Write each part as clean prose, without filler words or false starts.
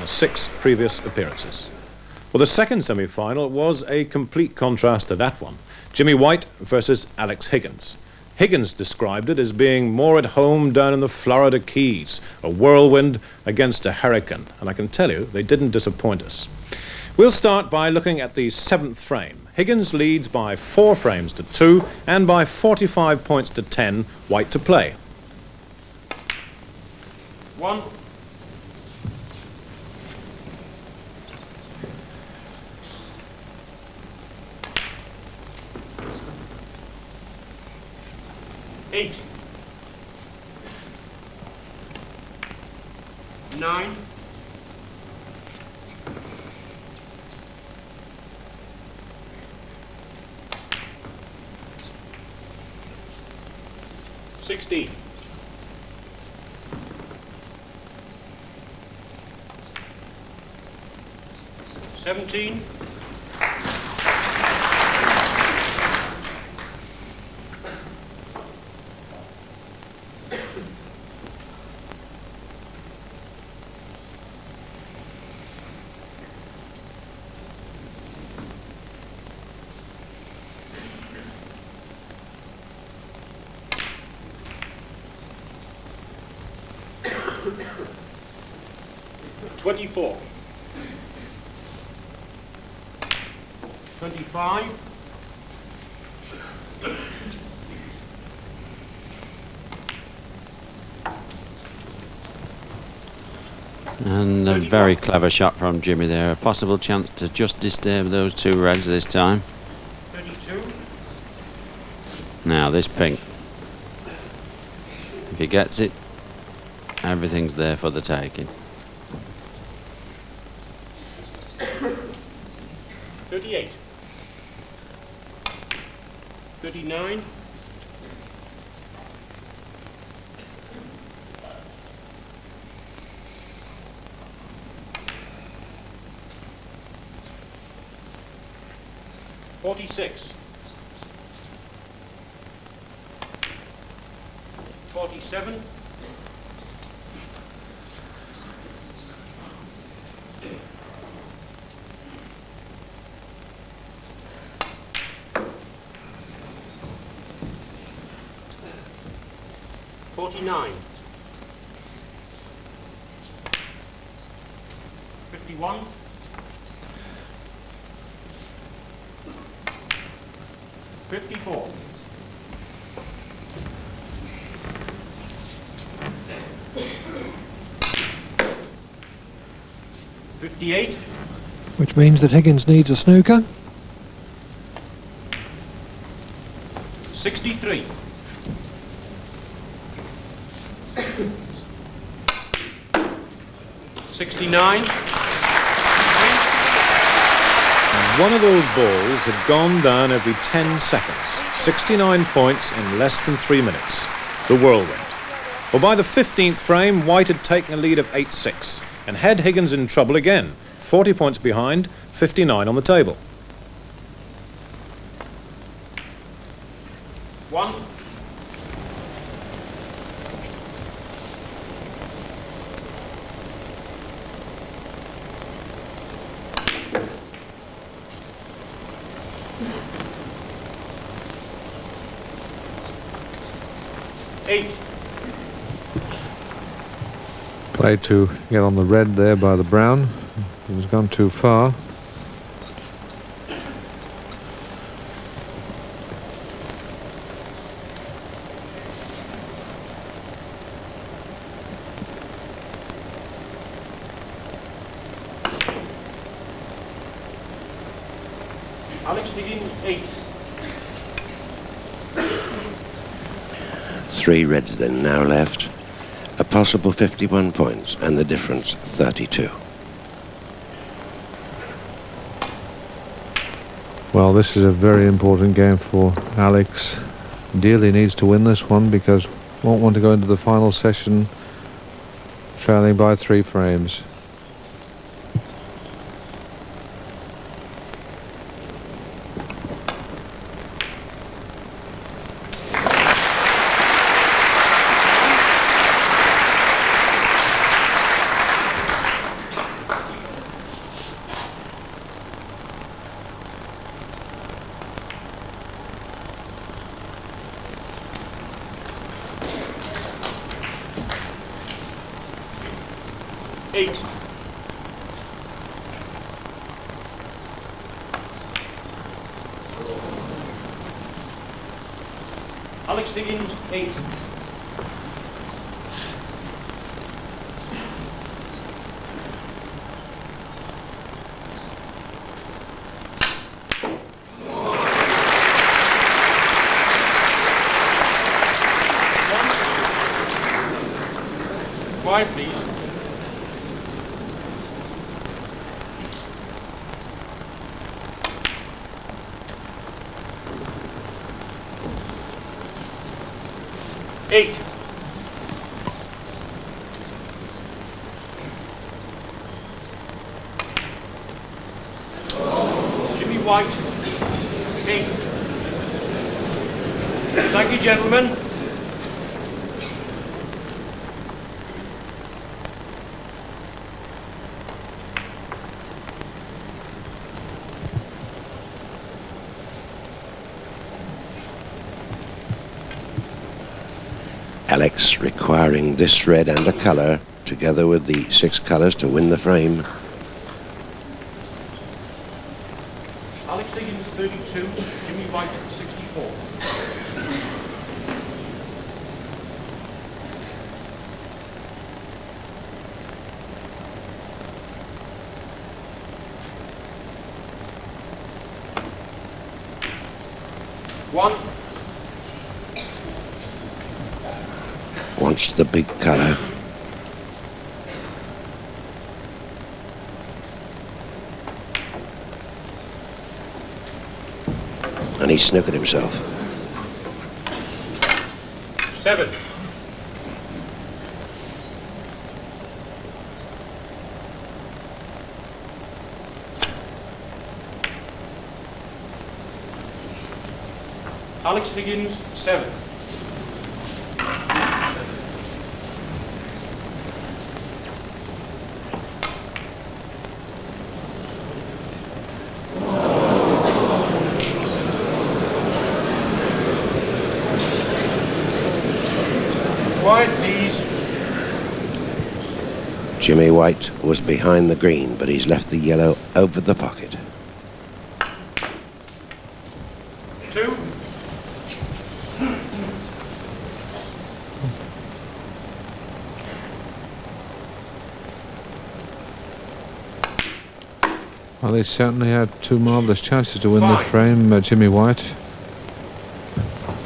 the 6 previous appearances. Well, the second semi-final was a complete contrast to that one. Jimmy White versus Alex Higgins. Higgins described it as being more at home down in the Florida Keys, a whirlwind against a hurricane, and I can tell you they didn't disappoint us. We'll start by looking at the 7th frame. Higgins leads by 4 frames to 2 and by 45 points to 10, White to play. 1. Eight. 9. 16. 17. 24. 25. And a very clever shot from Jimmy there. A possible chance to just disturb those 2 reds this time. 32. Now this pink. If he gets it, everything's there for the taking. 38. 39. 46. 47. 49. 51. 54. 58. Which means that Higgins needs a snooker. 63. 69. One of those balls had gone down every 10 seconds. 69 points in less than 3 minutes. The Whirlwind. Well, by the 15th frame, White had taken a lead of 8-6 and had Higgins in trouble again. 40 points behind, 59 on the table. 1. 8. Played to get on the red there by the brown. He was gone too far. Alex Higgins, 8. 3 reds then now left. A possible 51 points and the difference 32. Well, this is a very important game for Alex. Dearly needs to win this one because won't want to go into the final session trailing by 3 frames. 8. Alex Higgins, 8. Five, please. Eight. Jimmy White, 8. Thank you, gentlemen. Alex requiring this red and a colour together with the 6 colours to win the frame. Alex Higgins, 32. Jimmy White, 64. One. Wants the big colour. And he snookered himself. 7. Alex Higgins, 7. Quiet, please. Jimmy White was behind the green, but he's left the yellow over the pocket. 2. Well, he certainly had 2 marvellous chances to win the frame, Jimmy White.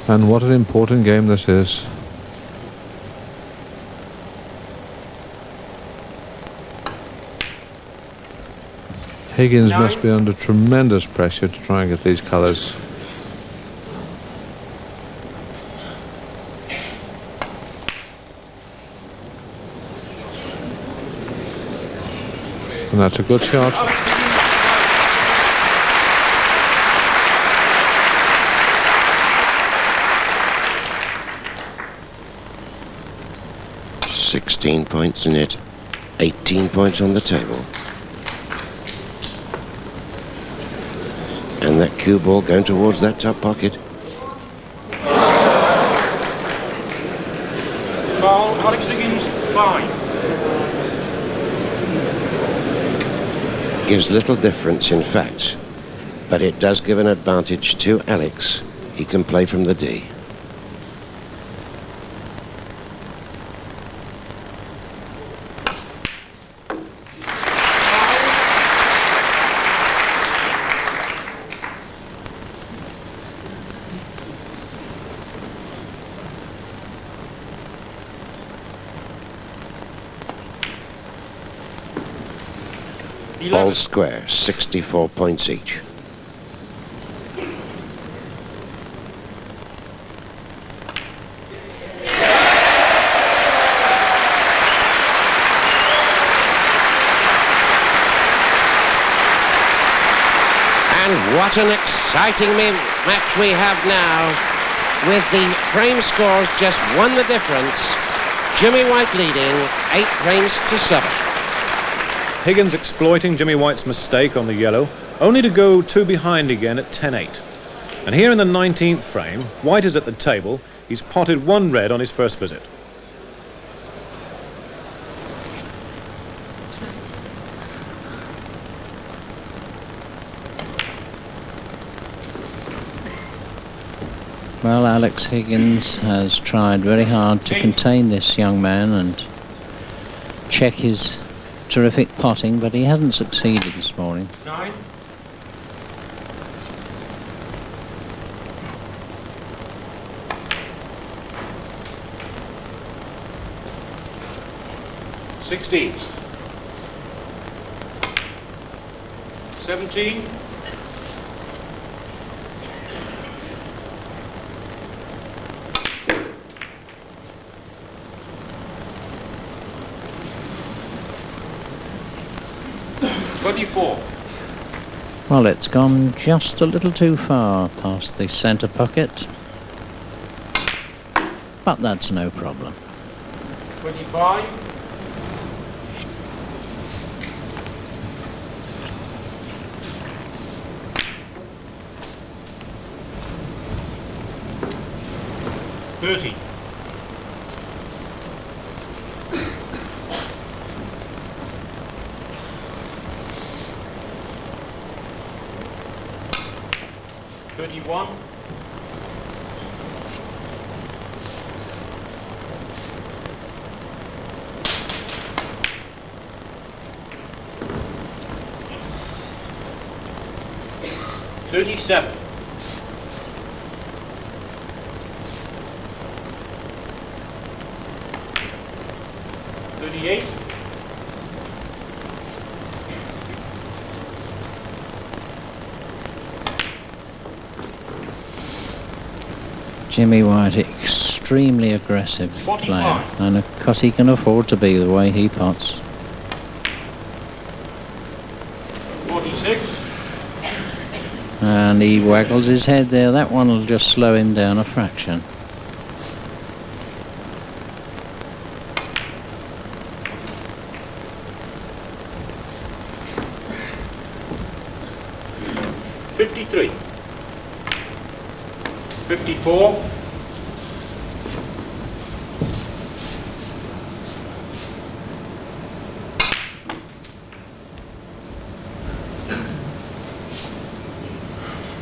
And what an important game this is. Higgins must be under tremendous pressure to try and get these colours. And that's a good shot. 16 points in it, 18 points on the table. And that cue ball going towards that top pocket. Foul, Alex Higgins, 5. Gives little difference in fact, but it does give an advantage to Alex. He can play from the D. All square, 64 points each. And what an exciting match we have now, with the frame scores just 1 the difference. Jimmy White leading 8 frames to 7. Higgins exploiting Jimmy White's mistake on the yellow, only to go 2 behind again at 10-8. And here in the 19th frame, White is at the table. He's potted 1 red on his first visit. Well, Alex Higgins has tried very hard to contain this young man and check his terrific potting, but he hasn't succeeded this morning. 9. $16. 17. 24. Well, it's gone just a little too far past the centre pocket, but that's no problem. 25. 30. 31. 37. 38. 'Jimmy White, extremely aggressive player, 45. and of course he can afford to be the way he pots. 46. And he waggles his head there. That one will just slow him down a fraction. $53. 54.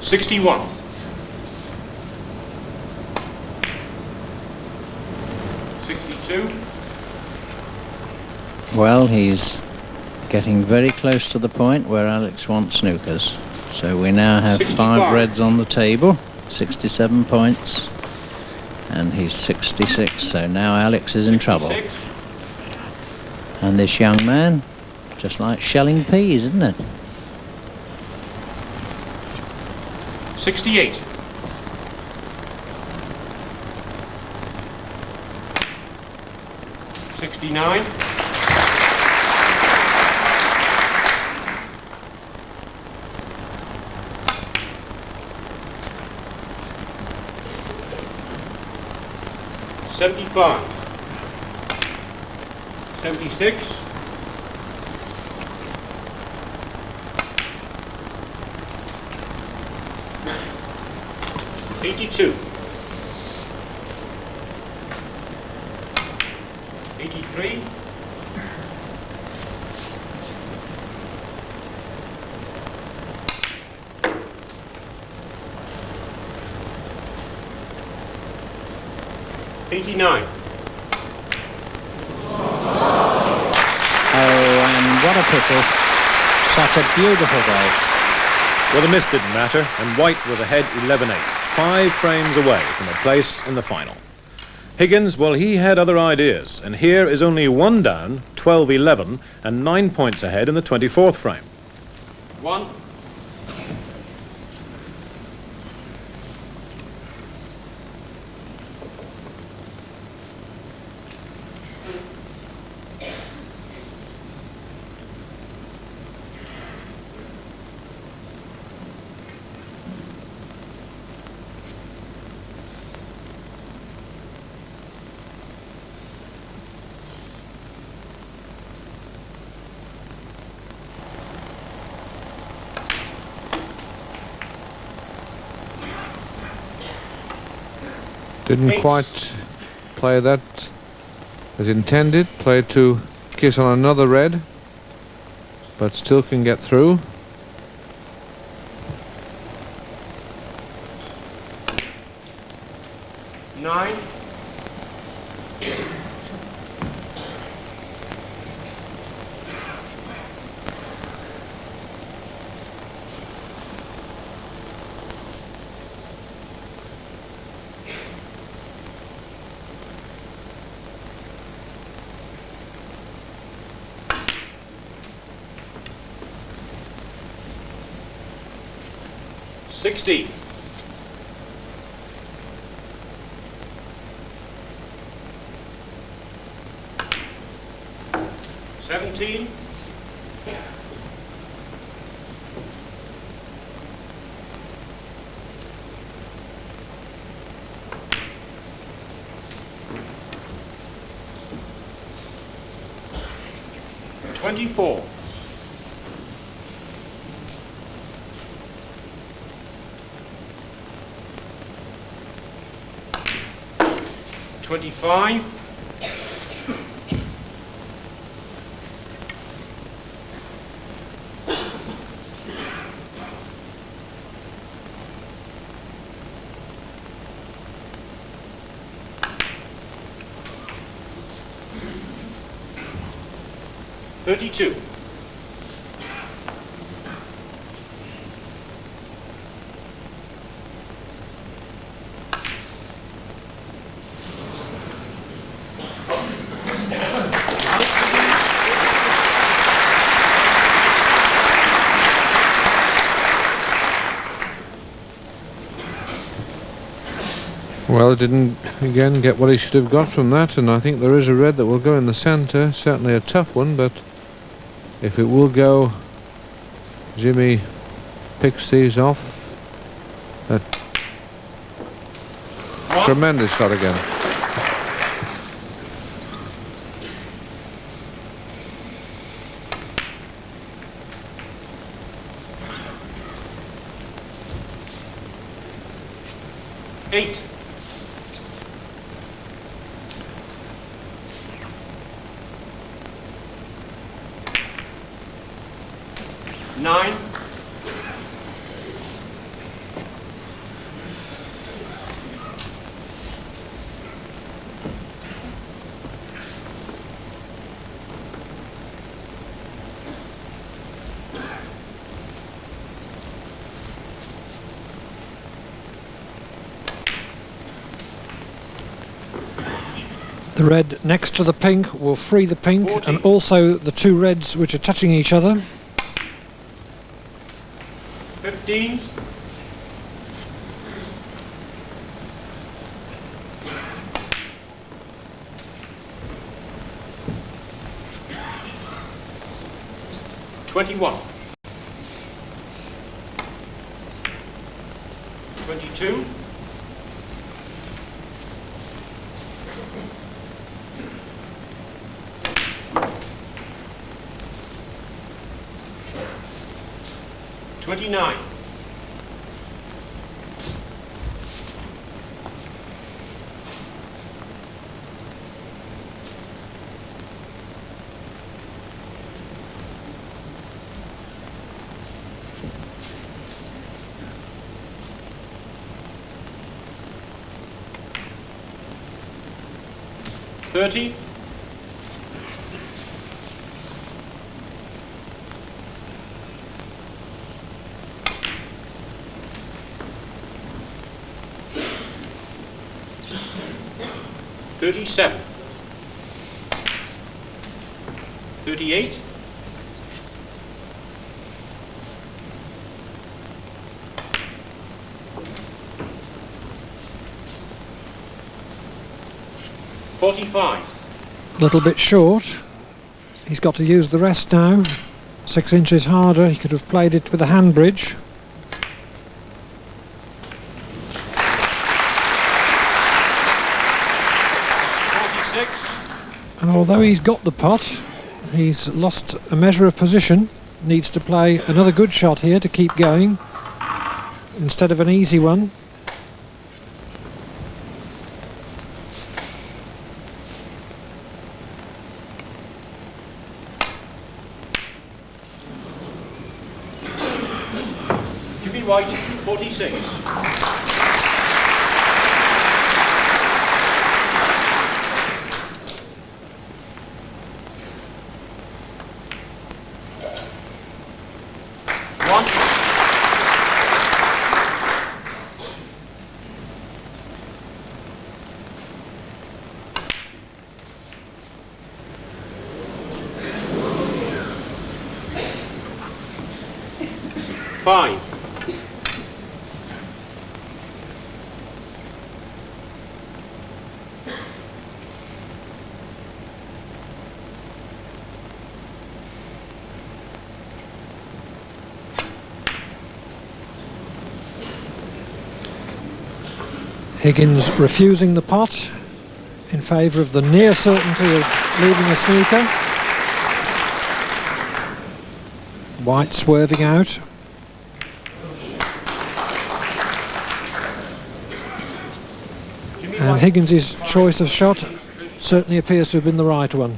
61. 62. Well, he's getting very close to the point where Alex wants snookers. So we now have 65. 5 reds on the table, 67 points, and he's 66. So now Alex is in trouble. 66. And this young man, just like shelling peas, isn't it? 68. 69. 75. 76. 82. 83. 89. Oh, and what a pity. Such a beautiful goal. Well, the miss didn't matter, and White was ahead 11-8, 5 frames away from a place in the final. Higgins, well, he had other ideas, and here is only 1 down, 12-11, and 9 points ahead in the 24th frame. 1. Didn't quite play that as intended. Played to kiss on another red, but still can get through. 9. 60. 17. 24. 25. 32. 'Well, didn't again get what he should have got from that, and I think there is a red that will go in the centre. Certainly a tough one, but if it will go, Jimmy picks these off. A tremendous shot again. Eight. 9. 'The red next to the pink will free the pink 40. and also the two reds which are touching each other. 15. 21. 22. 29. 30. 37. 38. 45. A little bit short. He's got to use the rest now. 6 inches harder. He could have played it with a hand bridge. And although he's got the pot, he's lost a measure of position. Needs to play another good shot here to keep going instead of an easy one. Jimmy White, 46. 5. Higgins refusing the pot in favour of the near certainty of leaving a snooker. White swerving out. And Higgins' choice of shot certainly appears to have been the right one.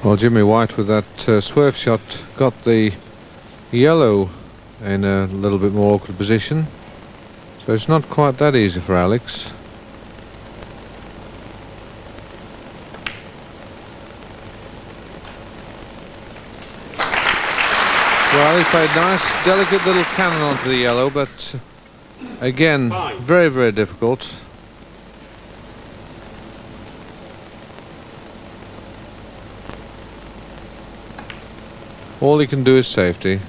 Well, Jimmy White with that swerve shot got the yellow in a little bit more awkward position. So it's not quite that easy for Alex. Well, he played nice, delicate little cannon onto the yellow, but again, very, very difficult. All he can do is safety.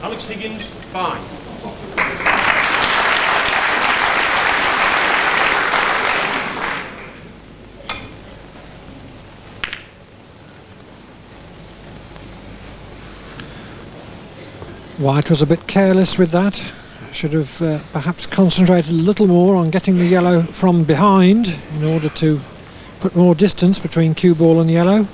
Alex Higgins, 5. White was a bit careless with that. Should have perhaps concentrated a little more on getting the yellow from behind in order to put more distance between cue ball and yellow.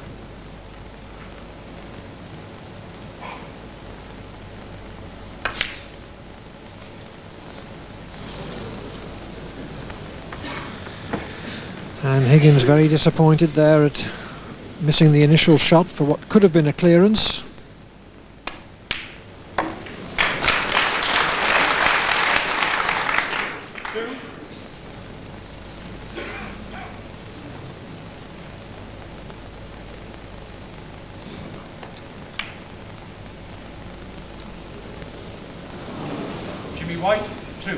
And Higgins very disappointed there at missing the initial shot for what could have been a clearance. White, 2.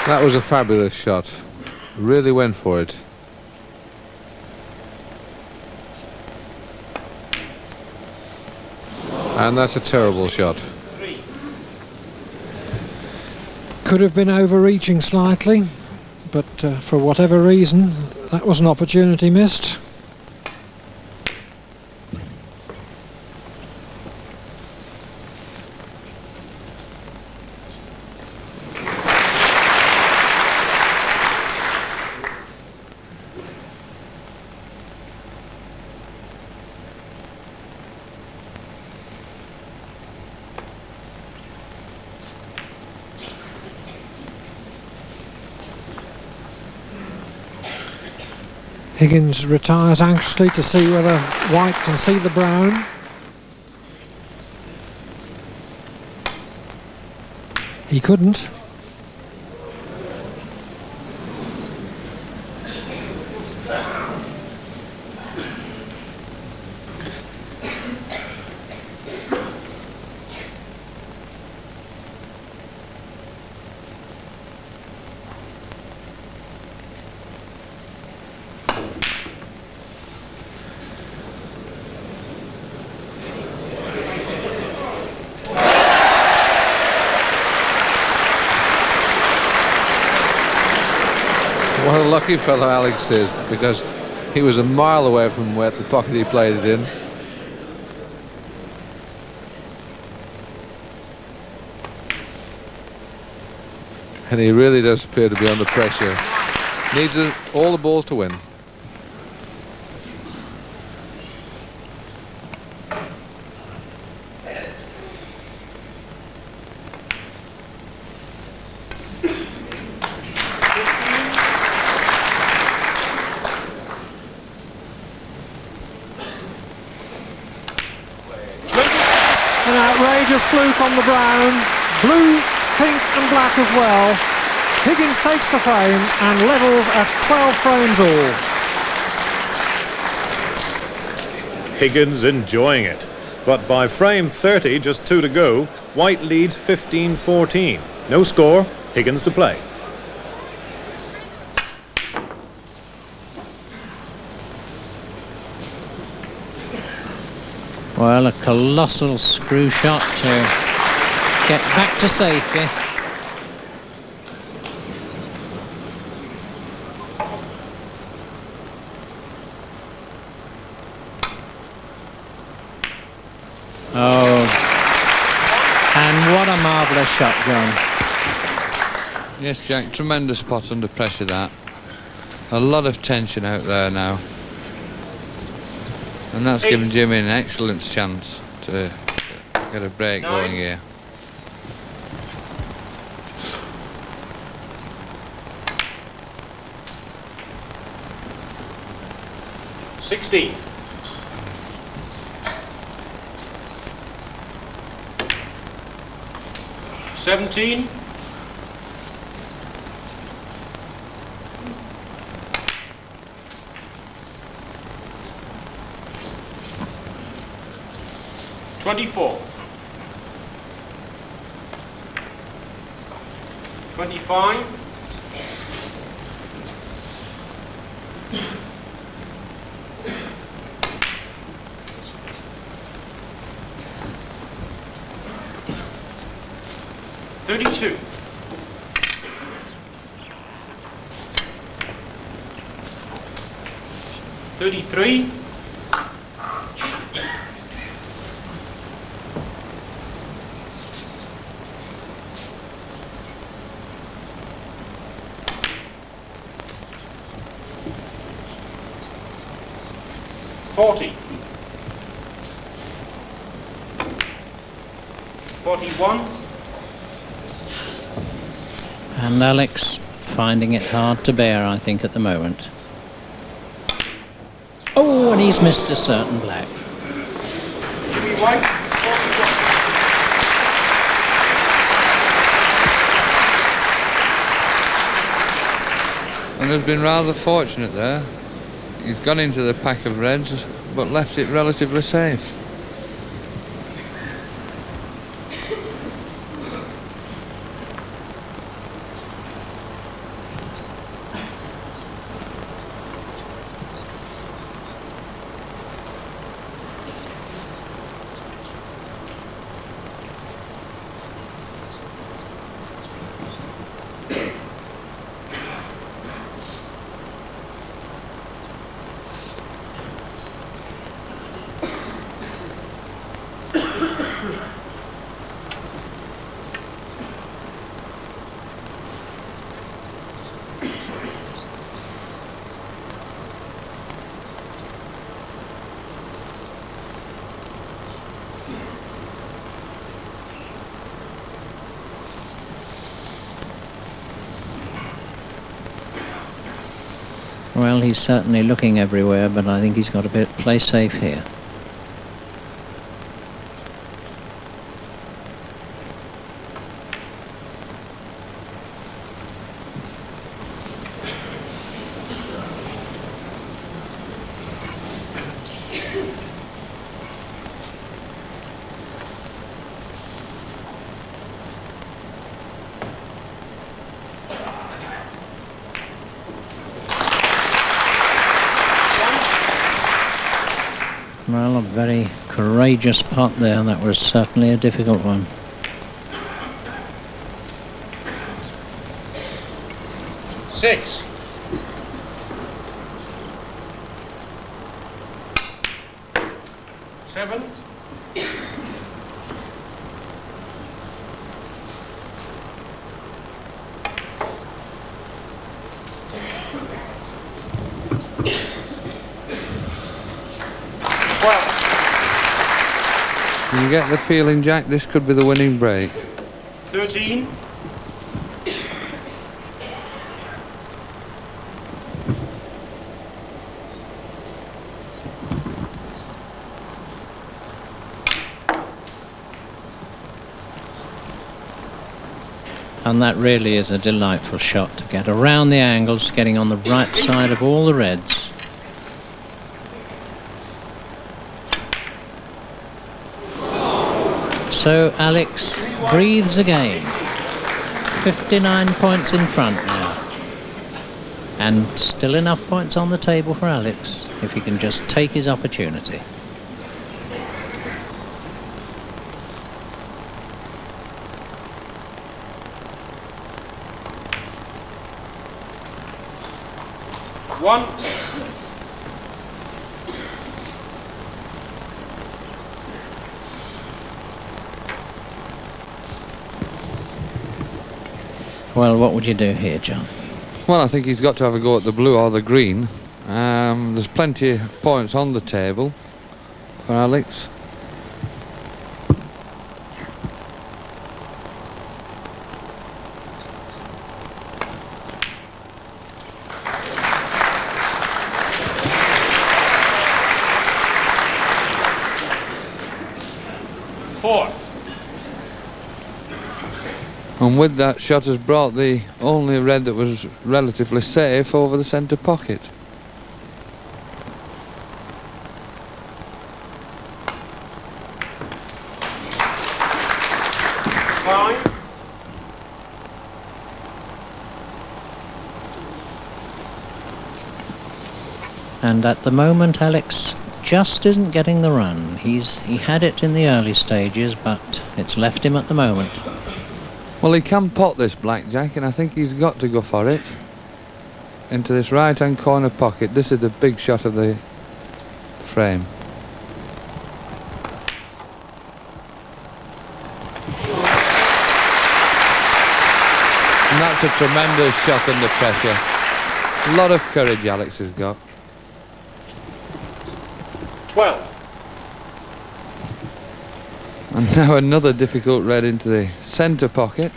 That was a fabulous shot. Really went for it. And that's a terrible shot. Could have been overreaching slightly, but for whatever reason, that was an opportunity missed. Higgins retires anxiously to see whether White can see the brown. He couldn't. What a lucky fellow Alex is, because he was a mile away from where the pocket he played it in. And he really does appear to be under pressure. Needs all the balls to win. outrageous fluke on the brown. Blue, pink and black as well. Higgins takes the frame and levels at 12 frames all. Higgins enjoying it. But by frame 30, just 2 to go, White leads 15-14. No score, Higgins to play. Well, a colossal screw shot to get back to safety. Oh, and what a marvellous shot, John. Yes, Jack, tremendous pot under pressure that. A lot of tension out there now. And that's given Jimmy an excellent chance to get a break going here. $16. $17. $24. 25. $32. 33. 40. 41. And Alex finding it hard to bear, I think, at the moment. Oh, and he's missed a certain black. Jimmy White, 41. And has been rather fortunate there. He's gone into the pack of reds, but left it relatively safe. Well, he's certainly looking everywhere, but I think he's got to play safe here. Well, a very courageous pot there. That was certainly a difficult one. $6. 7. 12. You get the feeling, Jack, this could be the winning break. 13. 14. And that really is a delightful shot to get around the angles, getting on the right side of all the reds. So Alex breathes again. 59 points in front now. And still enough points on the table for Alex if he can just take his opportunity. One. Well, what would you do here, John? Well, I think he's got to have a go at the blue or the green. There's plenty of points on the table for Alex. Four. And with that shot has brought the only red that was relatively safe over the centre pocket. Five. And at the moment, Alex just isn't getting the run. He had it in the early stages, but it's left him at the moment. Well, he can pot this blackjack, and I think he's got to go for it. Into this right-hand corner pocket. This is the big shot of the frame. And that's a tremendous shot under pressure. A lot of courage Alex has got. 12. And now another difficult red into the centre pocket.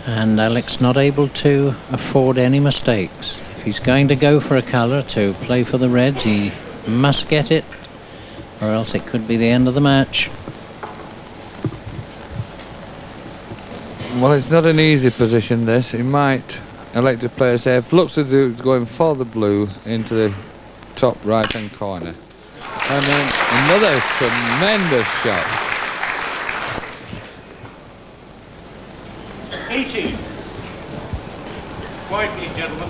And Alex not able to afford any mistakes. If he's going to go for a colour to play for the Reds, he must get it, or else it could be the end of the match. Well, it's not an easy position, this. He might elect to play safe. Looks as though he's going for the blue into the top right-hand corner. And then another tremendous shot. 18. Quiet, please, gentlemen.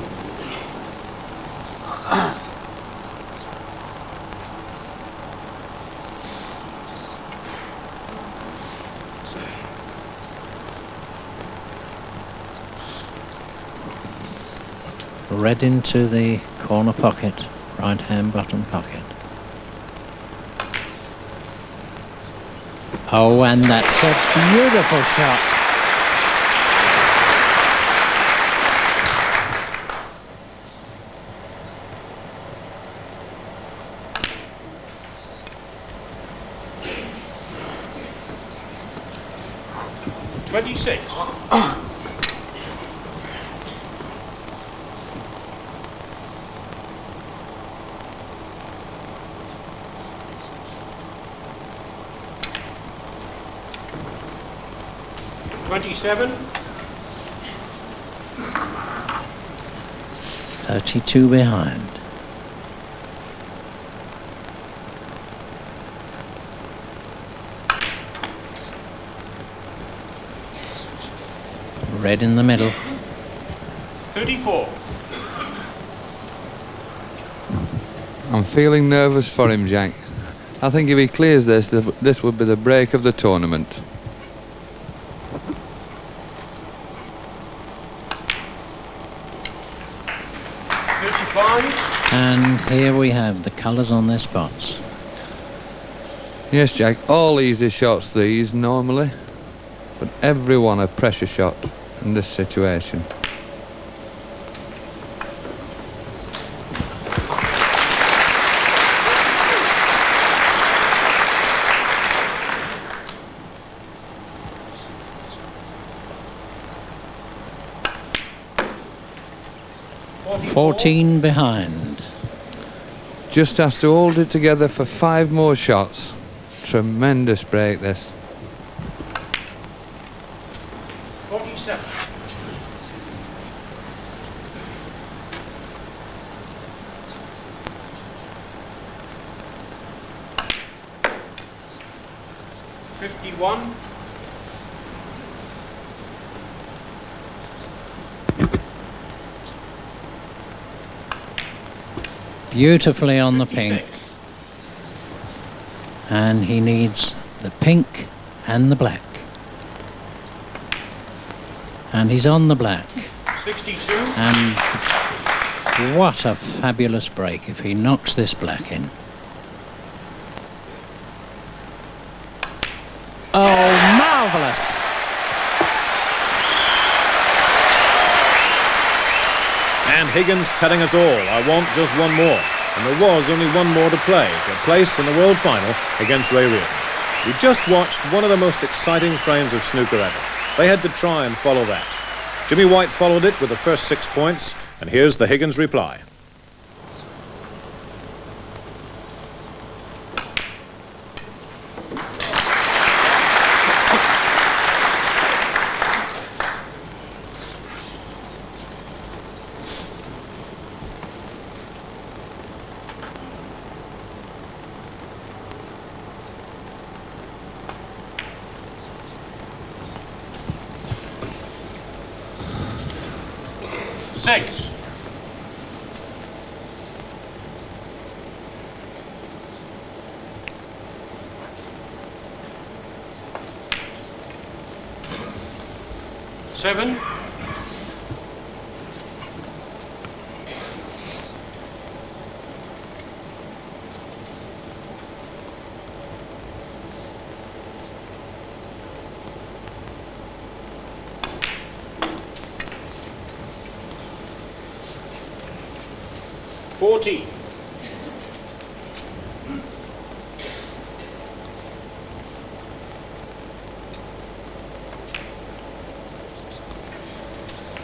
Red into the corner pocket, right hand bottom pocket. Oh, and that's a beautiful shot. Twenty-seven. 32 behind. Red in the middle. 34. I'm feeling nervous for him, Jack. I think if he clears this, this would be the break of the tournament. 35. And here we have the colours on their spots. Yes, Jack, all easy shots these normally, but every one a pressure shot in this situation. Fourteen behind. Just has to hold it together for 5 more shots. Tremendous break this. 47. $51. Beautifully on the pink. 56. And he needs the pink and the black. And he's on the black. 62. And what a fabulous break if he knocks this black in. Oh, marvellous! And Higgins telling us all, I want just one more. And there was only one more to play for a place in the World Final against Ray Reardon. We just watched one of the most exciting frames of snooker ever. They had to try and follow that. Jimmy White followed it with the first 6 points, and here's the Higgins reply. Six. Seven. $40.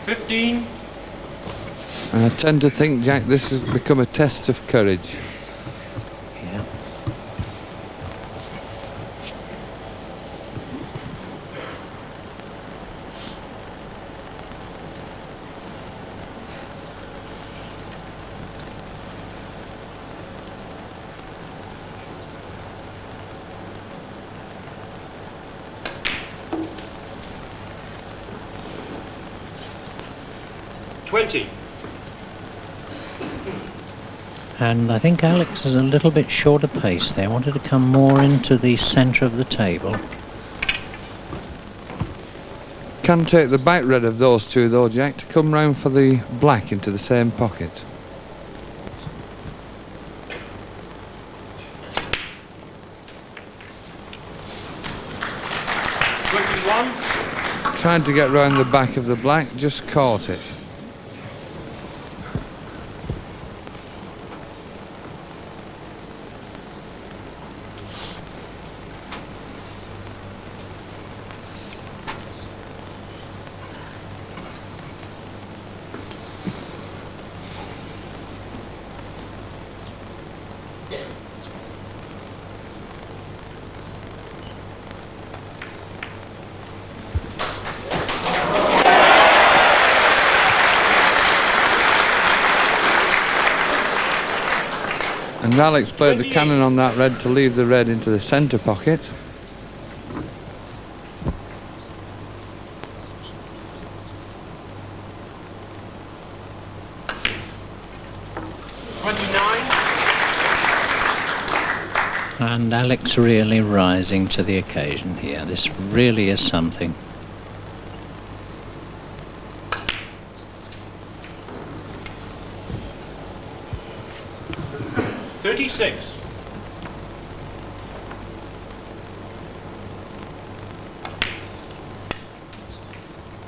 $15. And I tend to think, Jack, this has become a test of courage. Yeah. $20. And I think Alex is a little bit short of pace there. Wanted to come more into the centre of the table. Can take the back red of those two though, Jack, to come round for the black into the same pocket. Tried to get round the back of the black, just caught it. And Alex played the cannon on that red to leave the red into the centre pocket. And Alex really rising to the occasion here. This really is something. 36.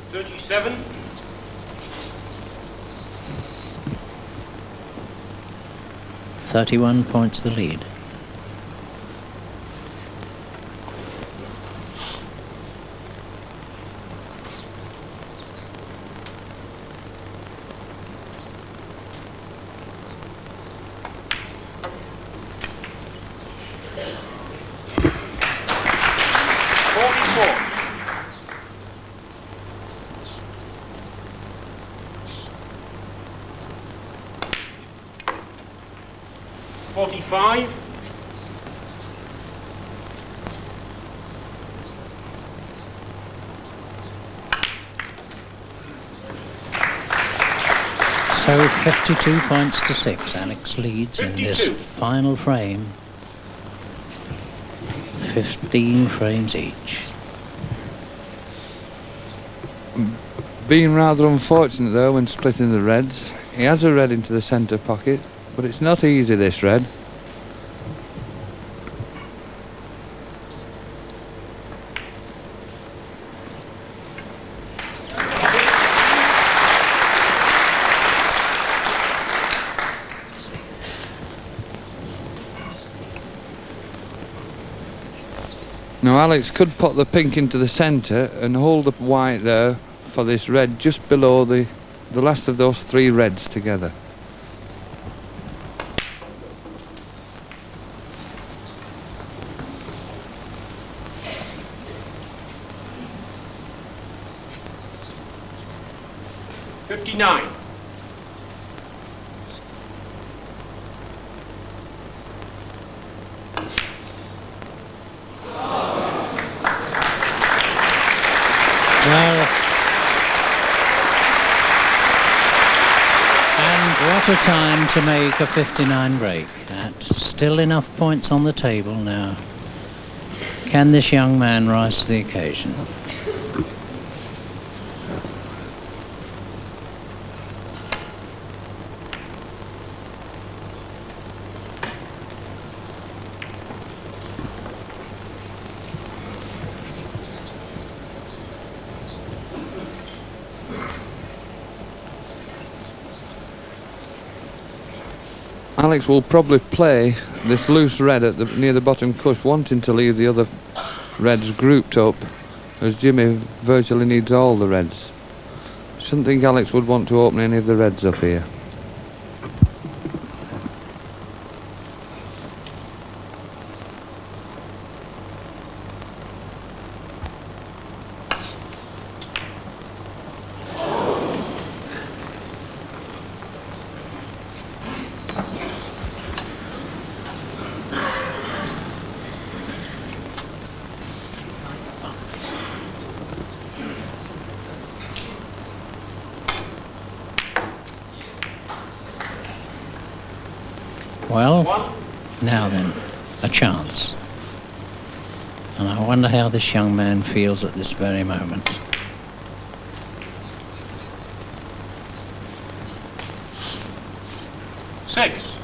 37. 31 points the lead. So 52 points to 6. Alex leads 52. in this final frame. 15 frames each. Being rather unfortunate though when splitting the reds. He has a red into the centre pocket, but it's not easy, this red. Now Alex could put the pink into the centre and hold the white there for this red just below the last of those 3 reds together. $59. Well, and what a time to make a 59 break. Still enough points on the table now. Can this young man rise to the occasion? Alex will probably play this loose red at near the bottom cush, wanting to leave the other reds grouped up, as Jimmy virtually needs all the reds. Shouldn't think Alex would want to open any of the reds up here. Well, now then, a chance. And I wonder how this young man feels at this very moment. $6.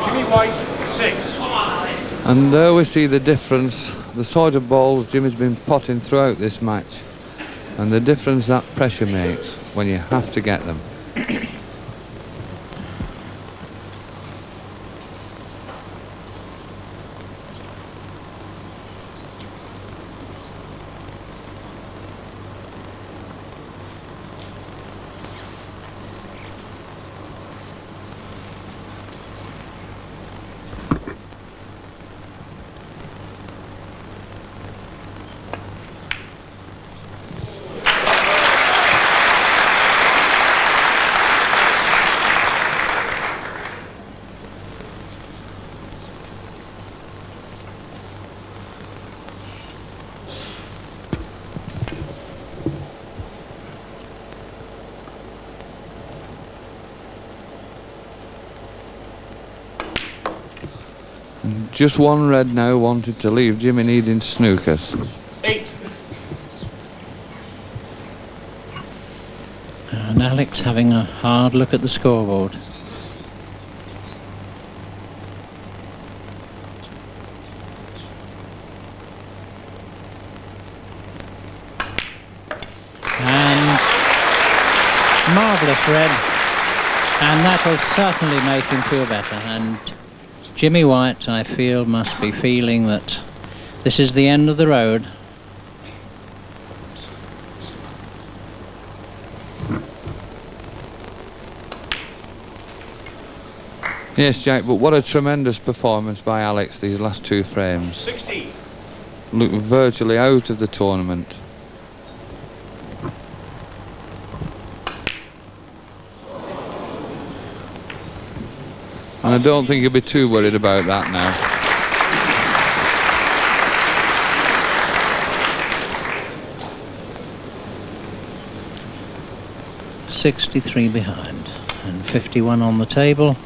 Jimmy White, 6. And there we see the difference, the sort of balls Jimmy's been potting throughout this match, and the difference that pressure makes when you have to get them. Just one red now wanted to leave, Jimmy needing snookers. 8. And Alex having a hard look at the scoreboard. And marvellous red. And that will certainly make him feel better. And Jimmy White, I feel, must be feeling that this is the end of the road. Yes, Jack, but what a tremendous performance by Alex these last two frames. 60. Look virtually out of the tournament. And I don't think he'll be too worried about that now. .63 behind and 51 on the table.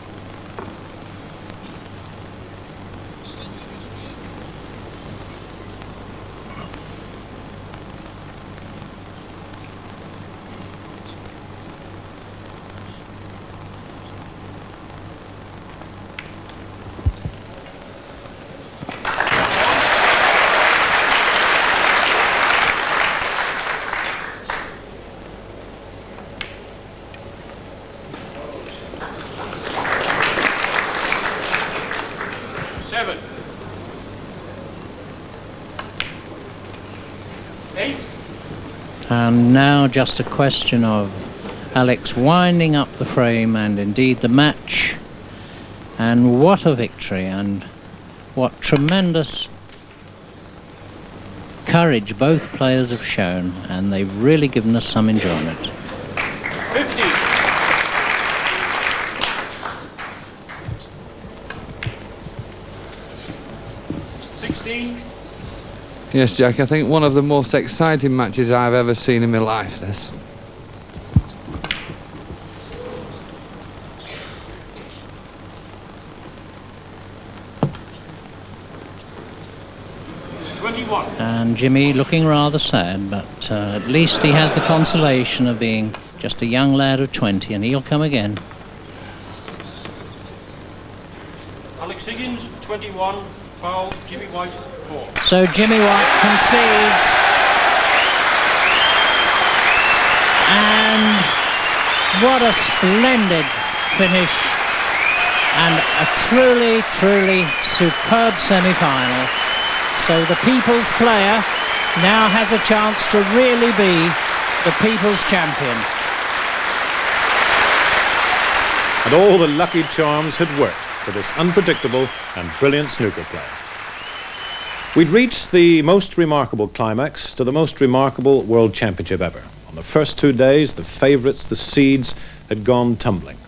And now just a question of Alex winding up the frame and indeed the match. And what a victory, and what tremendous courage both players have shown, and they've really given us some enjoyment. 50. Yes, Jack, I think one of the most exciting matches I've ever seen in my life, this. And Jimmy looking rather sad, but at least he has the consolation of being just a young lad of 20, and he'll come again. Alex Higgins, 21, foul, Jimmy White, 4. So Jimmy White concedes. And what a splendid finish. And a truly, truly superb semi-final. So the People's player now has a chance to really be the People's champion. And all the lucky charms had worked for this unpredictable and brilliant snooker player. We'd reached the most remarkable climax to the most remarkable World Championship ever. On the first 2 days, the favourites, the seeds, had gone tumbling.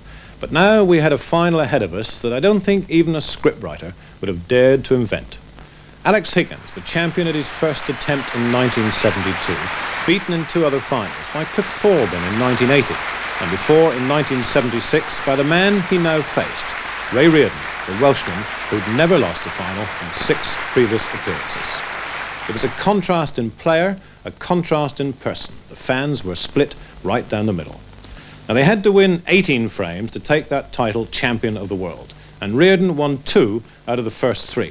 But now we had a final ahead of us that I don't think even a scriptwriter would have dared to invent. Alex Higgins, the champion at his first attempt in 1972, beaten in 2 other finals by Clive in 1980, and before in 1976 by the man he now faced, Ray Reardon, the Welshman who'd never lost a final in 6 previous appearances. It was a contrast in player, a contrast in person. The fans were split right down the middle. Now they had to win 18 frames to take that title champion of the world, and Reardon won 2 out of the first 3.